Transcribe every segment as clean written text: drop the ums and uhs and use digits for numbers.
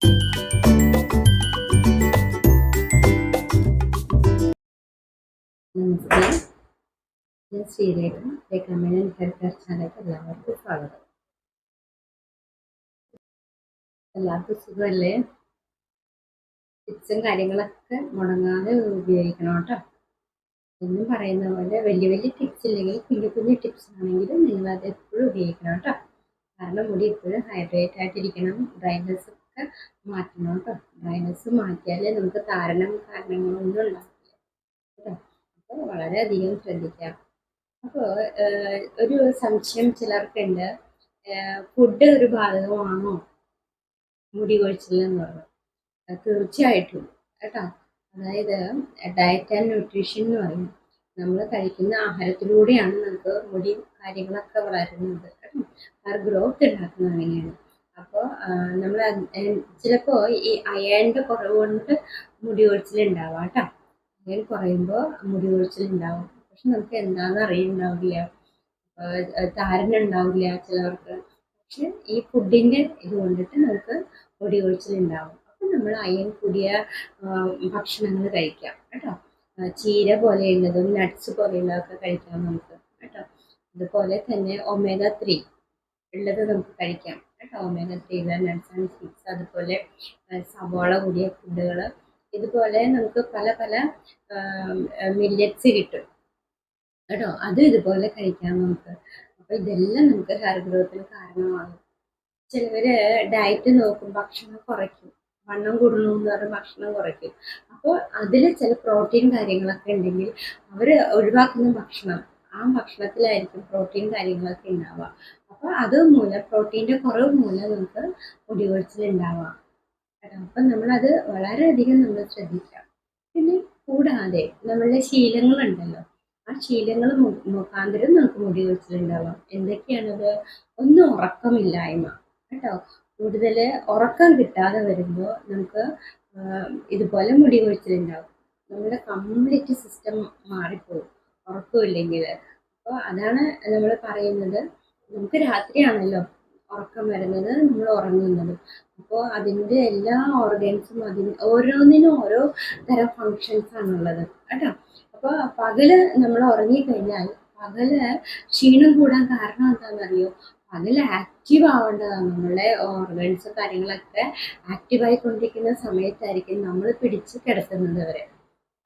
നമസ്തേ, ഞാൻ Sreerekha. രേഖാമേനോൻ hair care ചാനലിലേക്ക് എല്ലാവർക്കും സ്വാഗതം. എല്ലാവർക്കും സുഖമല്ലേ? ടിപ്സും കാര്യങ്ങളൊക്കെ മുടങ്ങാതെ ഉപയോഗിക്കണം കേട്ടോ. എന്നും പറയുന്ന പോലെ വലിയ വലിയ ടിപ്സ് ഇല്ലെങ്കിൽ കുഞ്ഞു കുഞ്ഞു ടിപ്സ് ആണെങ്കിലും നിങ്ങളത് എപ്പോഴും ഉപയോഗിക്കണം കേട്ടോ. കാരണം മുടി എപ്പോഴും ഹൈഡ്രേറ്റ് ആയിട്ടിരിക്കണം. ഡ്രൈനെസ് ഒക്കെ മാറ്റണം കേട്ടോ. ഡ്രൈനെസ് മാറ്റിയാലേ നമുക്ക് താരനം കാരണങ്ങളൊന്നും ഉണ്ടാവില്ല കേട്ടോ. അപ്പോൾ വളരെയധികം ശ്രദ്ധിക്കാം. അപ്പോൾ ഒരു സംശയം ചിലർക്കുണ്ട്, ഫുഡ് ഒരു ബാധകമാണോ മുടി കൊഴിച്ചിലെന്ന് പറഞ്ഞു. തീർച്ചയായിട്ടും കേട്ടോ. അതായത് ഡയറ്റ് ആൻഡ് ന്യൂട്രീഷൻ എന്ന് പറയും. നമ്മൾ കഴിക്കുന്ന ആഹാരത്തിലൂടെയാണ് നമുക്ക് മുടി കാര്യങ്ങളൊക്കെ വളരുന്നത് കേട്ടോ. ഗ്രോത്ത് ഉണ്ടാക്കുന്നത് അങ്ങനെയാണ്. അപ്പോൾ നമ്മൾ ചിലപ്പോൾ ഈ അയണിൻ്റെ കുറവ് കൊണ്ട് മുടി കൊഴിച്ചിലുണ്ടാവാം കേട്ടോ. അയൺ കുറയുമ്പോൾ മുടി കൊഴിച്ചിലുണ്ടാവും. പക്ഷെ നമുക്ക് എന്താണെന്ന് അറിയുന്നുണ്ടാവില്ല. താരനുണ്ടാവില്ല ചിലവർക്ക്. പക്ഷെ ഈ ഫുഡിൻ്റെ ഇത് കൊണ്ടിട്ട് നമുക്ക് മുടി കൊഴിച്ചിലുണ്ടാവും. അപ്പം നമ്മൾ അയൺ കൂടിയ ഭക്ഷണങ്ങൾ കഴിക്കാം കേട്ടോ. ചീര പോലെയുള്ളതും നട്ട്സ് പോലെയുള്ളതൊക്കെ കഴിക്കാം നമുക്ക് കേട്ടോ. അതുപോലെ തന്നെ ഒമേഗ 3 ഉള്ളത് നമുക്ക് കഴിക്കാം കേട്ടോ. ഒമേഗ 3 ഉള്ള നട്ട്സ് ആൻഡ് സീഡ്സ്, അതുപോലെ സവാള കൂടിയ ഫുഡുകൾ, ഇതുപോലെ നമുക്ക് പല പല മില്ലറ്റ്സ് കിട്ടും കേട്ടോ. അതും ഇതുപോലെ കഴിക്കാം നമുക്ക്. അപ്പോൾ ഇതെല്ലാം നമുക്ക് ഹെയർ ഗ്രോത്തിന് കാരണമാകും. ചിലവർ ഡയറ്റ് നോക്കും, ഭക്ഷണം കുറയ്ക്കും, വണ്ണം കൂടണമെന്ന് പറഞ്ഞ് ഭക്ഷണം കുറയ്ക്കും. അപ്പോൾ അതിൽ ചില പ്രോട്ടീൻ കാര്യങ്ങളൊക്കെ ഉണ്ടെങ്കിൽ അവർ ഒഴിവാക്കുന്ന ഭക്ഷണം, ആ ഭക്ഷണത്തിലായിരിക്കും പ്രോട്ടീൻ കാര്യങ്ങളൊക്കെ ഉണ്ടാവുക. അപ്പോൾ അത് മൂലം, പ്രോട്ടീൻ്റെ കുറവ് മൂലം നമുക്ക് മുടി കൊഴിച്ചിലുണ്ടാവാം കേട്ടോ. അപ്പം നമ്മളത് വളരെയധികം നമ്മൾ ശ്രദ്ധിക്കാം. പിന്നെ കൂടാതെ നമ്മളുടെ ശീലങ്ങളുണ്ടല്ലോ, ആ ശീലങ്ങൾ മുഖാന്തരം നമുക്ക് മുടി കൊഴിച്ചിലുണ്ടാവാം. എന്തൊക്കെയാണത്? ഒന്ന് ഉറക്കമില്ലായ്മ കേട്ടോ. കൂടുതൽ ഉറക്കം കിട്ടാതെ വരുമ്പോൾ നമുക്ക് ഇതുപോലെ മുടി കൊഴിച്ചിലുണ്ടാവും. നമ്മുടെ കംപ്ലീറ്റ് സിസ്റ്റം മാറിപ്പോകും ഉറക്കമില്ലെങ്കിൽ. അപ്പോൾ അതാണ് നമ്മൾ പറയുന്നത്, നമുക്ക് രാത്രിയാണല്ലോ ഉറക്കം വരുന്നത്, നമ്മൾ ഉറങ്ങുന്നത്. അപ്പോൾ അതിൻ്റെ എല്ലാ ഓർഗൻസും ഓരോന്നിനും ഓരോ തരം ഫങ്ഷൻസ് ആണുള്ളത് കേട്ടോ. അപ്പോൾ പകല് നമ്മൾ ഉറങ്ങിക്കഴിഞ്ഞാൽ പകല് ക്ഷീണം കൂടാൻ കാരണം എന്താണെന്നറിയോ? പകല് ആക്റ്റീവ് ആവേണ്ടതാണ്. നമ്മളുടെ ഓർഗൻസ് കാര്യങ്ങളൊക്കെ ആക്റ്റീവായിക്കൊണ്ടിരിക്കുന്ന സമയത്തായിരിക്കും നമ്മൾ പിടിച്ച് കിടത്തുന്നത് വരെ.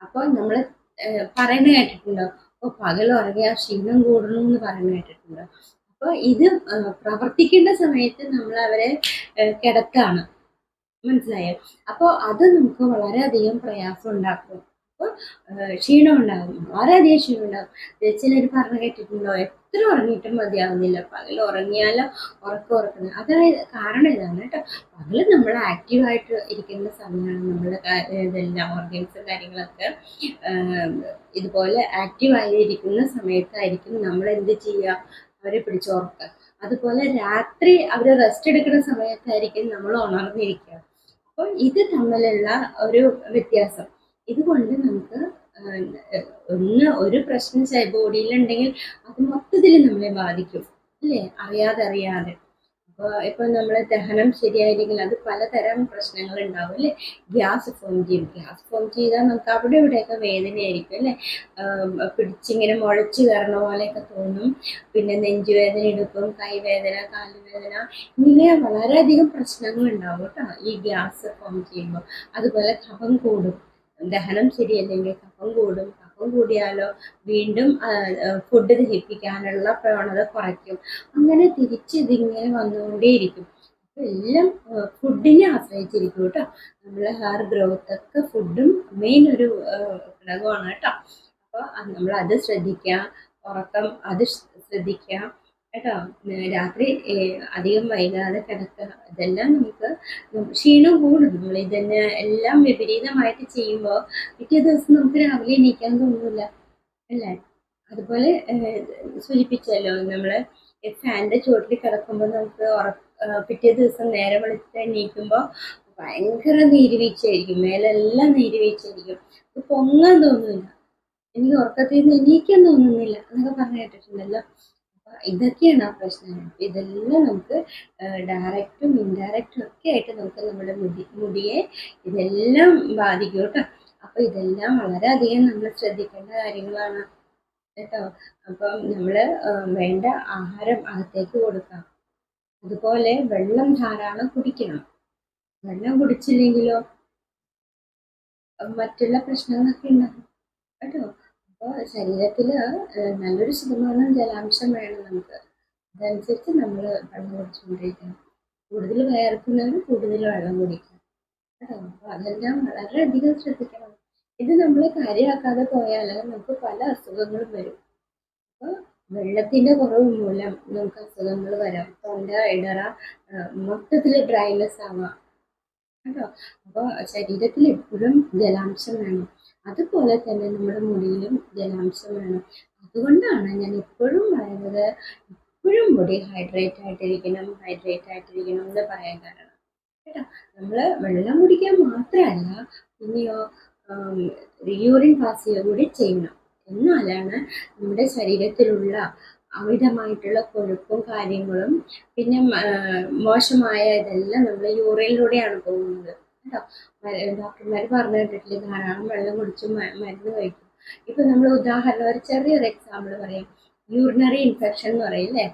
അപ്പോൾ നമ്മൾ പറയുന്നത് കേട്ടിട്ടുണ്ടോ? അപ്പോൾ പകൽ ഉറങ്ങിയാൽ ക്ഷീണം കൂടണം എന്ന് പറയുന്നത് കേട്ടിട്ടുണ്ടോ? അപ്പോൾ ഇത് പ്രവർത്തിക്കേണ്ട സമയത്ത് നമ്മൾ അവരെ കിടത്താണ്, മനസ്സിലായോ? അപ്പോൾ അത് നമുക്ക് വളരെയധികം പ്രയാസം ഉണ്ടാക്കും. അപ്പോൾ ക്ഷീണം ഉണ്ടാകും, വളരെയധികം ക്ഷീണം ഉണ്ടാകും. ചിലർ പറഞ്ഞു കേട്ടിട്ടുണ്ടോ, എത്ര ഉറങ്ങിയിട്ടും മതിയാവുന്നില്ല, പകൽ ഉറങ്ങിയാലോ ഉറക്കുന്നത്. അതായത് കാരണം ഇതാണ് കേട്ടോ. പകൽ നമ്മൾ ആക്റ്റീവായിട്ട് ഇരിക്കുന്ന സമയമാണ്. നമ്മുടെ ഇതെല്ലാം ഓർഗൻസും കാര്യങ്ങളൊക്കെ ഇതുപോലെ ആക്റ്റീവായി ഇരിക്കുന്ന സമയത്തായിരിക്കും നമ്മൾ എന്ത് ചെയ്യുക? അവരെ പിടിച്ചുറക്കുക. അതുപോലെ രാത്രി അവർ റെസ്റ്റ് എടുക്കുന്ന സമയത്തായിരിക്കും നമ്മൾ ഉണർന്നിരിക്കുക. അപ്പോൾ ഇത് തമ്മിലുള്ള ഒരു വ്യത്യാസം. ഇതുകൊണ്ട് നമുക്ക് ഒരു പ്രശ്നം ബോഡിയിലുണ്ടെങ്കിൽ അത് മൊത്തത്തിൽ നമ്മളെ ബാധിക്കും അല്ലേ? അറിയാതെ. അപ്പോൾ ഇപ്പം നമ്മൾ ദഹനം ശരിയായില്ലെങ്കിൽ അത് പലതരം പ്രശ്നങ്ങൾ ഉണ്ടാവും അല്ലേ? ഗ്യാസ് ഫോം ചെയ്താൽ നമുക്ക് അവിടെ ഇവിടെയൊക്കെ വേദനയായിരിക്കും അല്ലേ? പിടിച്ചിങ്ങനെ മുഴച്ച് കയറണ പോലെയൊക്കെ തോന്നും. പിന്നെ നെഞ്ചുവേദന എടുക്കും, കൈവേദന, കാലുവേദന, ഇങ്ങനെ വളരെയധികം പ്രശ്നങ്ങൾ ഉണ്ടാവും കേട്ടോ ഈ ഗ്യാസ് ഫോം ചെയ്യുമ്പോൾ. അതുപോലെ കഫം കൂടും. ദഹനം ശരിയല്ലെങ്കിൽ കഫം കൂടും. കഫം കൂടിയാലോ വീണ്ടും ഫുഡ് ദഹിപ്പിക്കാനുള്ള പ്രവണത കുറയ്ക്കും. അങ്ങനെ ഇതിങ്ങനെ വന്നുകൊണ്ടേയിരിക്കും. അപ്പോൾ എല്ലാം ഫുഡിനെ ആശ്രയിച്ചിരിക്കും കേട്ടോ. നമ്മളെ ഹെയർ ഗ്രോത്ത് ഒക്കെ ഫുഡും മെയിൻ ഒരു ഘടകമാണ് കേട്ടോ. അപ്പോൾ നമ്മൾ അത് ശ്രദ്ധിക്കുക. ഉറക്കം അത് ശ്രദ്ധിക്കുക കേട്ടോ. രാത്രി അധികം വൈകാതെ കിടക്കുക. ഇതെല്ലാം നമുക്ക് ക്ഷീണം കൂടും. നമ്മൾ ഇതന്നെ എല്ലാം വിപരീതമായിട്ട് ചെയ്യുമ്പോൾ പിറ്റേ ദിവസം നമുക്ക് രാവിലെ എണീക്കാൻ തോന്നില്ല അല്ലേ? അതുപോലെ സൂചിപ്പിച്ചല്ലോ, നമ്മൾ ഫാനിൻ്റെ ചുവട്ടിൽ കിടക്കുമ്പോൾ നമുക്ക് പിറ്റേ ദിവസം നേരെ വെളുത്ത് എണീക്കുമ്പോൾ ഭയങ്കര നീരുവീഴ്ചയായിരിക്കും. മേലെല്ലാം നീരുവീഴ്ചയായിരിക്കും. ഇത് പൊങ്ങാൻ തോന്നില്ല, എനിക്ക് ഉറക്കത്തിൽ നിന്ന് എണീക്കാൻ തോന്നുന്നില്ല എന്നൊക്കെ പറഞ്ഞു കേട്ടിട്ടുണ്ടല്ലോ. ഇതൊക്കെയാണ് ആ പ്രശ്നങ്ങൾ. ഇതെല്ലാം നമുക്ക് ഡയറക്റ്റും ഇൻഡയറക്റ്റും ഒക്കെ ആയിട്ട് നമുക്ക് നമ്മുടെ മുടിയെ ഇതെല്ലാം ബാധിക്കും കേട്ടോ. അപ്പൊ ഇതെല്ലാം വളരെയധികം നമ്മൾ ശ്രദ്ധിക്കേണ്ട കാര്യങ്ങളാണ് കേട്ടോ. അപ്പം നമ്മൾ വേണ്ട ആഹാരം അകത്തേക്ക് കൊടുക്കാം. അതുപോലെ വെള്ളം ധാരാളം കുടിക്കണം. വെള്ളം കുടിച്ചില്ലെങ്കിലോ മറ്റുള്ള പ്രശ്നങ്ങളൊക്കെ ഉണ്ടാകും കേട്ടോ. അപ്പോൾ ശരീരത്തിൽ നല്ലൊരു ശതമാനം ജലാംശം വേണം നമുക്ക്. അതനുസരിച്ച് നമ്മൾ വെള്ളം കുടിച്ചുകൊണ്ടിരിക്കണം. കൂടുതൽ വിയർക്കുന്നവർ കൂടുതൽ വെള്ളം കുടിക്കണം കേട്ടോ. അപ്പോൾ അതെല്ലാം വളരെയധികം ശ്രദ്ധിക്കണം. ഇത് നമ്മൾ കാര്യമാക്കാതെ പോയാൽ നമുക്ക് പല അസുഖങ്ങളും വരും. അപ്പോൾ വെള്ളത്തിൻ്റെ കുറവ് മൂലം നമുക്ക് അസുഖങ്ങൾ വരാം. തൊണ്ട ഇടറ, മൊത്തത്തിൽ ഡ്രൈനെസ് ആവാം കേട്ടോ. അപ്പോൾ ശരീരത്തിൽ എപ്പോഴും ജലാംശം വേണം. അതുപോലെ തന്നെ നമ്മുടെ മുടിയിലും ജലാംശം വേണം. അതുകൊണ്ടാണ് ഞാൻ എപ്പോഴും പറയുന്നത് എപ്പോഴും മുടി ഹൈഡ്രേറ്റ് ആയിട്ടിരിക്കണം എന്ന് പറയാൻ കാരണം കേട്ടോ. നമ്മൾ വെള്ളം കുടിക്കാൻ മാത്രമല്ല, പിന്നെയോ യൂറിൻ പാസ് ചെയ്യുക കൂടി ചെയ്യണം. എന്നാലാണ് നമ്മുടെ ശരീരത്തിലുള്ള അമിതമായിട്ടുള്ള കൊഴുപ്പും കാര്യങ്ങളും പിന്നെ മോശമായ ഇതെല്ലാം നമ്മൾ യൂറിനിലൂടെയാണ് പോകുന്നത് കേട്ടോ. ഡോക്ടർമാർ പറഞ്ഞു കേട്ടിട്ടില്ലേ, ധാരാളം വെള്ളം കുടിച്ച് മരുന്ന് കഴിക്കും. ഇപ്പൊ നമ്മൾ ഉദാഹരണം ഒരു ചെറിയൊരു എക്സാമ്പിൾ പറയാം. യൂറിനറി ഇൻഫെക്ഷൻ എന്ന് പറയും അല്ലേ,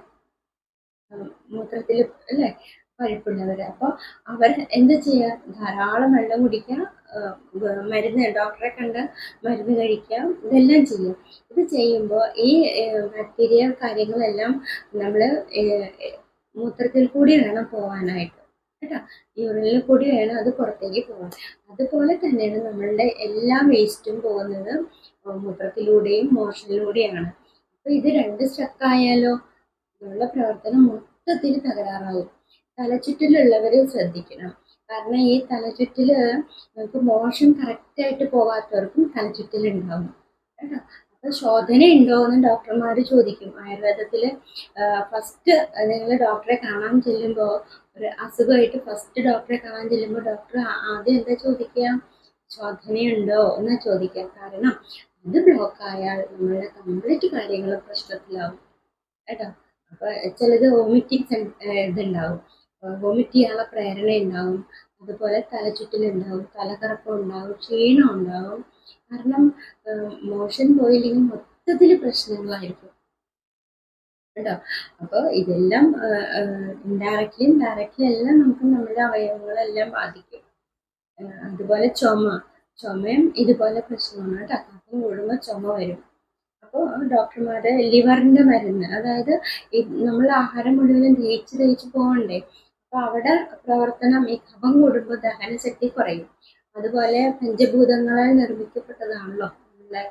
മൂത്രത്തിൽ അല്ലേ പഴുപ്പുള്ളവർ. അപ്പോൾ അവർ എന്ത് ചെയ്യുക, ധാരാളം വെള്ളം കുടിക്കുക, മരുന്ന് ഡോക്ടറെ കണ്ട് മരുന്ന് കഴിക്കുക, ഇതെല്ലാം ചെയ്യും. ഇത് ചെയ്യുമ്പോൾ ഈ ബാക്ടീരിയ കാര്യങ്ങളെല്ലാം നമ്മൾ മൂത്രത്തിൽ കൂടി വേണം പോകാനായിട്ട് കേട്ടോ. യൂറിനിൽ കൂടി വേണം അത് പുറത്തേക്ക് പോകാൻ. അതുപോലെ തന്നെയാണ് നമ്മളുടെ എല്ലാ വേസ്റ്റും പോകുന്നത് മൂത്രത്തിലൂടെയും മോഷനിലൂടെയാണ്. അപ്പോൾ ഇത് രണ്ട് സ്റ്റക്കായാലോ ഉള്ള പ്രവർത്തനം മൊത്തത്തിൽ തകരാറാവും. തലചുറ്റലുള്ളവർ ശ്രദ്ധിക്കണം. കാരണം ഈ തലചുറ്റൽ നമുക്ക് മോഷൻ കറക്റ്റായിട്ട് പോകാത്തവർക്കും തലചുറ്റലുണ്ടാവും കേട്ടോ. അപ്പോൾ ശോധന ഉണ്ടോ എന്ന് ഡോക്ടർമാർ ചോദിക്കും. ആയുർവേദത്തിൽ ഫസ്റ്റ് നിങ്ങൾ ഡോക്ടറെ കാണാൻ ചെല്ലുമ്പോൾ, ഒരു അസുഖമായിട്ട് ഫസ്റ്റ് ഡോക്ടറെ കാണാൻ ചെല്ലുമ്പോൾ ഡോക്ടർ ആദ്യം എന്താ ചോദിക്കുക, ശോധനയുണ്ടോ എന്നാ ചോദിക്കുക. കാരണം അത് ബ്ലോക്കായാൽ നമ്മളുടെ കംപ്ലീറ്റ് കാര്യങ്ങൾ പ്രശ്നത്തിലാവും കേട്ടോ. അപ്പോൾ ചിലത് വോമിറ്റിംഗ് ഇതുണ്ടാവും, വോമിറ്റ് ചെയ്യാനുള്ള പ്രേരണ ഉണ്ടാവും, അതുപോലെ തലചുറ്റലുണ്ടാവും, തലകറക്കം ഉണ്ടാവും, ക്ഷീണം ഉണ്ടാവും. കാരണം മോഷൻ പോയില്ലെങ്കിൽ മൊത്തത്തിൽ പ്രശ്നങ്ങളായിരിക്കും കേട്ടോ. അപ്പോൾ ഇതെല്ലാം ഇൻഡയറക്റ്റ്ലിയും ഡയറക്റ്റ്ലി എല്ലാം നമുക്ക് നമ്മുടെ അവയവങ്ങളെല്ലാം ബാധിക്കും. അതുപോലെ ചുമയും ഇതുപോലെ പ്രശ്നമാണ് കേട്ടോ. കഫം കൂടുമ്പോൾ ചുമ വരും. അപ്പോൾ ഡോക്ടർമാർ ലിവറിൻ്റെ മരുന്ന്, അതായത് നമ്മൾ ആഹാരം മുഴുവനും ദഹിച്ച് പോകണ്ടേ. അപ്പോൾ അവിടെ പ്രവർത്തനം ഈ കഫം കൂടുമ്പോൾ ദഹനശക്തി കുറയും. അതുപോലെ പഞ്ചഭൂതങ്ങളാൽ നിർമ്മിക്കപ്പെട്ടതാണല്ലോ നമ്മുടെ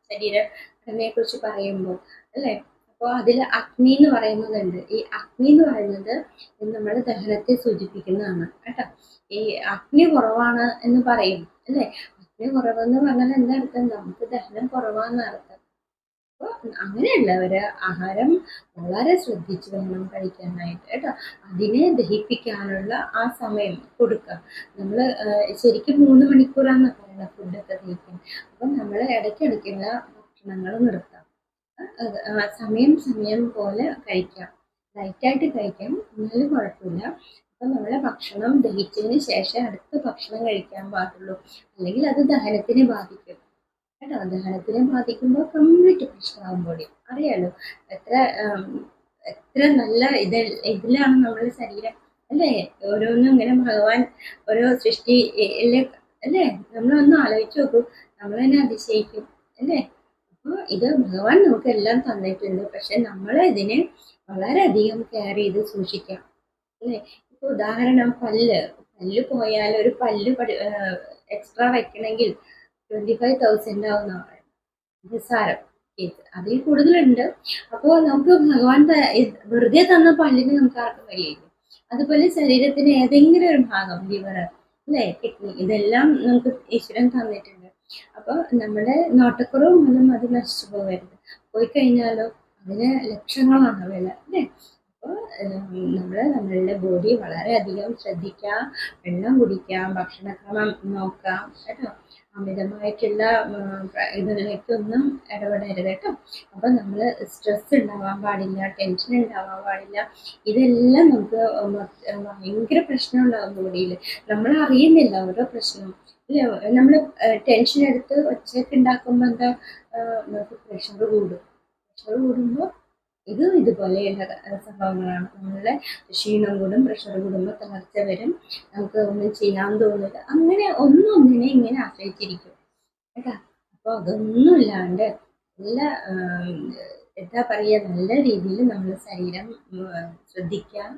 ശരീരഘടനയെ കുറിച്ച് പറയുമ്പോൾ അല്ലേ. അപ്പോൾ അതിൽ അഗ്നി എന്ന് പറയുന്നതുണ്ട്. ഈ അഗ്നി എന്ന് പറയുന്നത് നമ്മുടെ ദഹനത്തെ സൂചിപ്പിക്കുന്നതാണ് കേട്ടോ. ഈ അഗ്നി കുറവാണ് എന്ന് പറയും അല്ലേ. അഗ്നി കുറവെന്ന് പറഞ്ഞാൽ എന്താ അർത്ഥം, നമുക്ക് ദഹനം കുറവാന്ന് അർത്ഥം. അപ്പോൾ അങ്ങനെയുള്ളവര് ആഹാരം വളരെ ശ്രദ്ധിച്ച് വേണം കഴിക്കാനായിട്ട് കേട്ടോ. അതിനെ ദഹിപ്പിക്കാനുള്ള ആ സമയം കൊടുക്കുക. നമ്മൾ ശരിക്കും 3 മണിക്കൂറാണ് പറയുന്നത് ഫുഡൊക്കെ ദഹിക്കാൻ. അപ്പം നമ്മൾ ഇടയ്ക്കിടയ്ക്കുള്ള ഭക്ഷണങ്ങൾ നിർത്താം. സമയം പോലെ കഴിക്കാം, ലൈറ്റായിട്ട് കഴിക്കാം, എന്നാലും കുഴപ്പമില്ല. അപ്പം നമ്മളെ ഭക്ഷണം ദഹിച്ചതിന് ശേഷം അടുത്ത ഭക്ഷണം കഴിക്കാൻ പാടുള്ളൂ, അല്ലെങ്കിൽ അത് ദഹനത്തിനെ ബാധിക്കും കേട്ടോ. ദഹനത്തിനെ ബാധിക്കുമ്പോൾ കംപ്ലീറ്റ് പ്രശ്നമാകും ബോഡി. അറിയാലോ എത്ര നല്ല ഇതിലാണ് നമ്മുടെ ശരീരം അല്ലേ. ഓരോന്നും ഇങ്ങനെ ഭഗവാൻ ഓരോ സൃഷ്ടി അല്ലേ. നമ്മളൊന്ന് ആലോചിച്ച് നോക്കൂ, നമ്മൾ തന്നെ അതിശയിക്കും അല്ലേ. അപ്പോൾ ഇത് ഭഗവാൻ നമുക്കെല്ലാം തന്നിട്ടുണ്ട്. പക്ഷെ നമ്മൾ ഇതിനെ വളരെയധികം കെയർ ചെയ്ത് സൂക്ഷിക്കാം അല്ലേ. ഇപ്പോൾ ഉദാഹരണം പല്ല് പോയാൽ ഒരു പല്ല് എക്സ്ട്രാ വെക്കണമെങ്കിൽ 25,000 ആവുന്ന നിസ്സാരം കേസ്, അതിൽ കൂടുതലുണ്ട്. അപ്പോൾ നമുക്ക് ഭഗവാൻ വെറുതെ തന്ന പല്ലിന് നമുക്ക് ആർക്കും കഴിയില്ല. അതുപോലെ ശരീരത്തിന് ഏതെങ്കിലും ഒരു ഭാഗം, ലിവർ അല്ലേ, കിഡ്നി, ഇതെല്ലാം നമുക്ക് ഈശ്വരൻ തന്നിട്ടുണ്ട്. അപ്പോൾ നമ്മുടെ നോട്ടക്കുറവ് മൂലം അത് നശിച്ചു പോകരുത്. പോയി കഴിഞ്ഞാലോ അതിന് ലക്ഷങ്ങളാണ് വില അല്ലേ. അപ്പോൾ നമ്മൾ നമ്മളുടെ ബോഡി വളരെയധികം ശ്രദ്ധിക്കുക, വെള്ളം കുടിക്കുക, ഭക്ഷണക്രമം നോക്കാം കേട്ടോ. അമിതമായിട്ടുള്ള ഇതിലേക്കൊന്നും ഇടപെടരുത് കേട്ടോ. അപ്പം നമ്മൾ സ്ട്രെസ് ഉണ്ടാവാൻ പാടില്ല, ടെൻഷൻ ഉണ്ടാവാൻ പാടില്ല. ഇതെല്ലാം നമുക്ക് ഭയങ്കര പ്രശ്നം ഉണ്ടാകും ബോഡിയിൽ. നമ്മൾ അറിയുന്നില്ല ഓരോ പ്രശ്നവും. ഇല്ല, നമ്മൾ ടെൻഷൻ എടുത്ത് ഒച്ചയൊക്കെ ഉണ്ടാക്കുമ്പോൾ എന്താ, നമുക്ക് പ്രഷർ കൂടും. പ്രഷർ കൂടുമ്പോൾ ഇതുപോലെയുള്ള സംഭവങ്ങളാണ്. നമ്മളുടെ ക്ഷീണം കൂടും, പ്രഷർ കൂടുമ്പോൾ തളർച്ച വരും, നമുക്ക് ഒന്നും ചെയ്യാൻ തോന്നില്ല. അങ്ങനെ ഒന്നൊന്നിനെ ഇങ്ങനെ ആശ്രയിച്ചിരിക്കും കേട്ടോ. അപ്പോൾ അതൊന്നും ഇല്ലാണ്ട് നല്ല എന്താ പറയുക, നല്ല രീതിയിൽ നമ്മൾ ശരീരം ശ്രദ്ധിക്കാം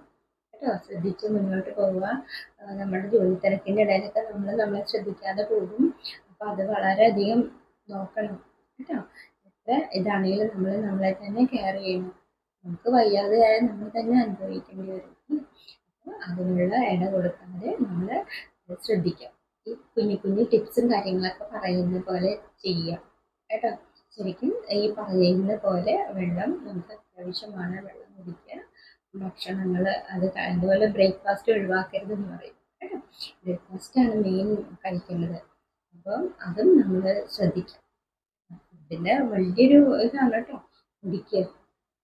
കേട്ടോ. ശ്രദ്ധിച്ച് മുന്നോട്ട് പോവുക. നമ്മുടെ ജോലി തിരക്കിൻ്റെ ഇടയിലൊക്കെ നമ്മളെ ശ്രദ്ധിക്കാതെ പോകും. അപ്പോൾ അത് വളരെയധികം നോക്കണം കേട്ടോ. എത്ര ഇതാണെങ്കിലും നമ്മൾ നമ്മളെ തന്നെ കെയർ ചെയ്യണം. നമുക്ക് വയ്യാതെയായാൽ നമ്മൾ തന്നെ അനുഭവിക്കേണ്ടി വരും. അപ്പോൾ അതിനുള്ള ഇട കൊടുക്കാതെ നമ്മൾ ശ്രദ്ധിക്കാം. ഈ കുഞ്ഞു കുഞ്ഞു ടിപ്സും കാര്യങ്ങളൊക്കെ പറയുന്ന പോലെ ചെയ്യാം കേട്ടോ. ശരിക്കും ഈ പറയുന്ന പോലെ വെള്ളം നമുക്ക് അത്യാവശ്യമാണ്. വെള്ളം കുടിക്കുക, ഭക്ഷണങ്ങൾ അതുപോലെ ബ്രേക്ക്ഫാസ്റ്റ് ഒഴിവാക്കരുതെന്ന് പറയും കേട്ടോ. ബ്രേക്ക്ഫാസ്റ്റാണ് മെയിൻ കഴിക്കേണ്ടത്. അപ്പം അതും നമ്മൾ ശ്രദ്ധിക്കാം. പിന്നെ വലിയൊരു ഇതാണ് കേട്ടോ കുടിക്കുക.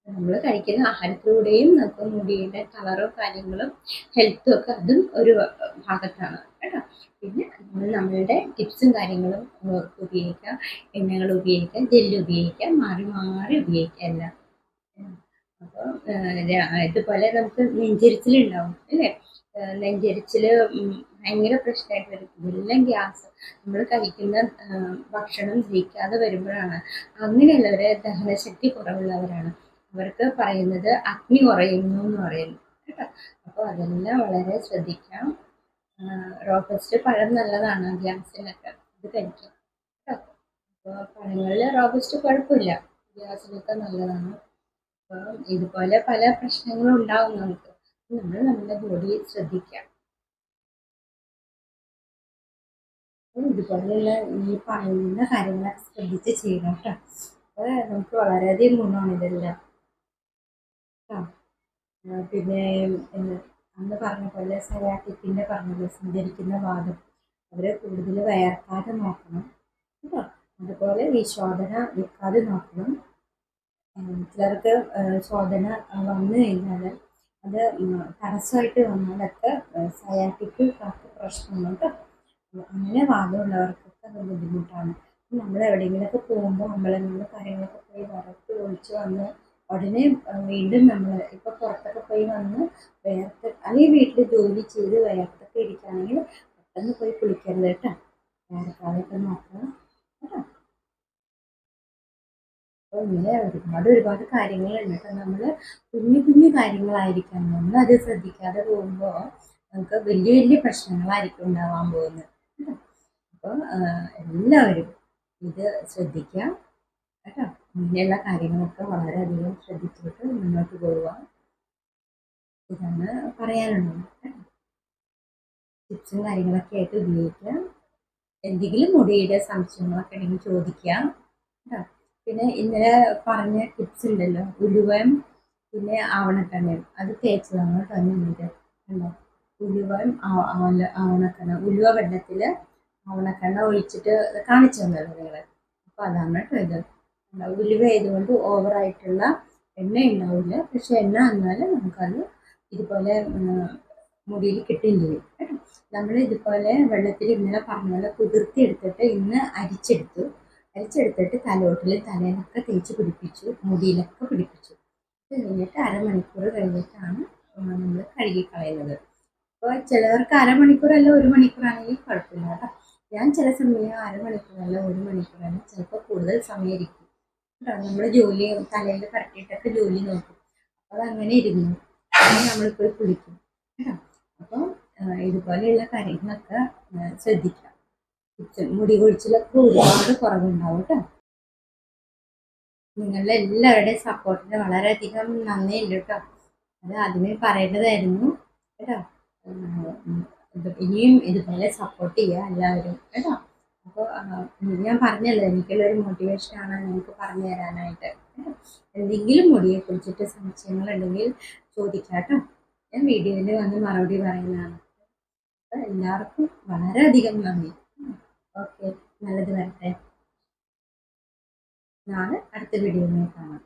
നമ്മൾ കഴിക്കുന്ന ആഹാരത്തിലൂടെയും നമുക്ക് മുടിയുടെ കളറും കാര്യങ്ങളും ഹെൽത്തും ഒക്കെ അതും ഒരു ഭാഗത്താണ് കേട്ടോ. പിന്നെ നമ്മളുടെ ടിപ്സും കാര്യങ്ങളും ഉപയോഗിക്കുക, എണ്ണകൾ ഉപയോഗിക്കുക, ജെല്ല് ഉപയോഗിക്കുക, മാറി മാറി ഉപയോഗിക്കുക എല്ലാം. അപ്പോൾ ഇതുപോലെ നമുക്ക് നെഞ്ചരിച്ചിലുണ്ടാവും അല്ലേ. നെഞ്ചരിച്ചിൽ ഭയങ്കര പ്രശ്നമായിട്ട് വരും. ഇതെല്ലാം ഗ്യാസ്, നമ്മൾ കഴിക്കുന്ന ഭക്ഷണം ദഹിക്കാതെ വരുമ്പോഴാണ്. അങ്ങനെയുള്ളവർ ദഹനശക്തി കുറവുള്ളവരാണ്. അവർക്ക് പറയുന്നത് അഗ്നി കുറയുന്നു എന്ന് പറയുന്നു കേട്ടോ. അപ്പോൾ അതെല്ലാം വളരെ ശ്രദ്ധിക്കാം. റോബസ്റ്റ് പഴം നല്ലതാണ് ഗ്യാസിനൊക്കെ, ഇത് കഴിക്കാം കേട്ടോ. അപ്പോൾ പഴങ്ങളിൽ റോബസ്റ്റ് കുഴപ്പമില്ല, ഗ്യാസിനൊക്കെ നല്ലതാണ്. അപ്പോൾ ഇതുപോലെ പല പ്രശ്നങ്ങളും ഉണ്ടാവും നമുക്ക്. നമ്മൾ നമ്മുടെ ബോഡി ശ്രദ്ധിക്കാം. ഇതുപോലെയുള്ള ഈ പറയുന്ന കാര്യങ്ങളൊക്കെ ശ്രദ്ധിച്ച് ചെയ്യണം കേട്ടോ. അപ്പോൾ നമുക്ക് വളരെയധികം ഗുണമാണ് ഇതെല്ലാം. പിന്നെ അന്ന് പറഞ്ഞ പോലെ സയാറ്റിക്കിൻ്റെ പറഞ്ഞത് സഞ്ചരിക്കുന്ന വാദം, അവർ കൂടുതൽ വയർക്കാതെ നോക്കണം കേട്ടോ. അതുപോലെ ഈ ശോധന നിൽക്കാതെ നോക്കണം. ചിലർക്ക് ശോധന വന്നു കഴിഞ്ഞാൽ അത് തടസ്സമായിട്ട് വന്നാലൊക്കെ സയാറ്റിക്ക് പ്രശ്നമുണ്ട് കേട്ടോ. അങ്ങനെ വാദമുള്ളവർക്കൊക്കെ അത് ബുദ്ധിമുട്ടാണ്. നമ്മൾ എവിടെയെങ്കിലുമൊക്കെ പോകുമ്പോൾ അമ്പലങ്ങളിൽ കാര്യങ്ങളൊക്കെ പോയി വരട്ട് ഒഴിച്ച് വന്ന് ഉടനെ വീണ്ടും നമ്മൾ ഇപ്പോൾ പുറത്തൊക്കെ പോയി വന്ന് വേർത്ത്, അല്ലെങ്കിൽ വീട്ടിൽ ജോലി ചെയ്ത് വേർത്തൊക്കെ ഇരിക്കുകയാണെങ്കിൽ പെട്ടെന്ന് പോയി കുളിക്കരുത് കേട്ടോ. വേർക്കാതെയൊക്കെ നോക്കണം കേട്ടോ. അപ്പോൾ ഇങ്ങനെ ഒരുപാട് കാര്യങ്ങളുണ്ട് കേട്ടോ. നമ്മൾ കുഞ്ഞു കുഞ്ഞു കാര്യങ്ങളായിരിക്കാം, നമ്മളത് ശ്രദ്ധിക്കാതെ പോകുമ്പോൾ നമുക്ക് വലിയ വലിയ പ്രശ്നങ്ങളായിരിക്കും ഉണ്ടാവാൻ പോകുന്നത്. അപ്പോൾ എല്ലാവരും ഇത് ശ്രദ്ധിക്കാം കേട്ടോ. ഇങ്ങനെയുള്ള കാര്യങ്ങളൊക്കെ വളരെയധികം ശ്രദ്ധിച്ചിട്ട് മുന്നോട്ട് പോവുക. ഇതാണ് പറയാനുള്ളത് കേട്ടോ. ടിപ്സും കാര്യങ്ങളൊക്കെ ആയിട്ട് ഉപയോഗിക്കാം. എന്തെങ്കിലും മുടിയുടെ സംശയങ്ങളൊക്കെ ഉണ്ടെങ്കിൽ ചോദിക്കാം കേട്ടോ. പിന്നെ ഇന്നലെ പറഞ്ഞ ടിപ്സ് ഉണ്ടല്ലോ, ഉലുവയും പിന്നെ ആവണക്കെണ്ണയും, അത് തേച്ചതാണ് കേട്ടോ മുന്നിൽ കണ്ടോ. ഉലുവയും ആവണക്കെണ്ണ, ഉലുവ വെള്ളത്തിൽ ആവണക്കെണ്ണ ഒഴിച്ചിട്ട് കാണിച്ചു തന്നത് നിങ്ങൾ. അപ്പോൾ അതാണ് കേട്ടോ ഇത്. ഉലുവ ആയതുകൊണ്ട് ഓവറായിട്ടുള്ള എണ്ണ ഉണ്ടാവില്ല, പക്ഷെ എണ്ണ എന്നാൽ നമുക്കത് ഇതുപോലെ മുടിയിൽ കിട്ടുകയും ചെയ്യും കേട്ടോ. നമ്മൾ ഇതുപോലെ വെള്ളത്തിൽ ഇന്നലെ പറഞ്ഞ പോലെ കുതിർത്തി എടുത്തിട്ട് ഇന്ന് അരിച്ചെടുത്തിട്ട് തലോട്ടിൽ തലയിലൊക്കെ തേച്ച് പിടിപ്പിച്ചു, മുടിയിലൊക്കെ പിടിപ്പിച്ചു. ഇത് കഴിഞ്ഞിട്ട് അരമണിക്കൂർ കഴിഞ്ഞിട്ടാണ് നമ്മൾ കഴുകിക്കളയുന്നത്. അപ്പോൾ ചിലവർക്ക് അരമണിക്കൂറല്ല 1 മണിക്കൂറാണെങ്കിൽ കുഴപ്പമില്ല കേട്ടോ. ഞാൻ ചില സമയം അരമണിക്കൂറല്ല 1 മണിക്കൂറല്ല, ചിലപ്പോൾ കൂടുതൽ സമയമായിരിക്കും കേട്ടോ. നമ്മൾ ജോലി തലയിൽ കറക്കിയിട്ടൊക്കെ ജോലി നോക്കും, അപ്പോൾ അതങ്ങനെ ഇരുന്നു നമ്മളിപ്പോൾ കുളിക്കും കേട്ടോ. അപ്പോൾ ഇതുപോലെയുള്ള കാര്യങ്ങളൊക്കെ ശ്രദ്ധിക്കാം. മുടി കൊഴിച്ചിലൊക്കെ ഒരുപാട് കുറവുണ്ടാവും കേട്ടോ. നിങ്ങളുടെ എല്ലാവരുടെയും സപ്പോർട്ടിന് വളരെയധികം നന്ദിയുണ്ട് കേട്ടോ. അത് ആദ്യമേ പറയേണ്ടതായിരുന്നു കേട്ടോ. ഇനിയും ഇതുപോലെ സപ്പോർട്ട് ചെയ്യുക എല്ലാവരും കേട്ടോ. അപ്പോൾ ഞാൻ പറഞ്ഞല്ലോ എനിക്കുള്ളൊരു മോട്ടിവേഷനാണ് നിങ്ങൾക്ക് പറഞ്ഞു തരാനായിട്ട്. എന്തെങ്കിലും മുടിയെ കുറിച്ചിട്ട് സംശയങ്ങളുണ്ടെങ്കിൽ ചോദിക്കാം കേട്ടോ. ഞാൻ വീഡിയോയിൽ വന്ന് മറുപടി പറയുന്നതാണ്. അപ്പോൾ എല്ലാവർക്കും വളരെയധികം നന്ദി. ഓക്കെ, നല്ലത് വരട്ടെ. നാളെ അടുത്ത വീഡിയോയിൽ കാണാം.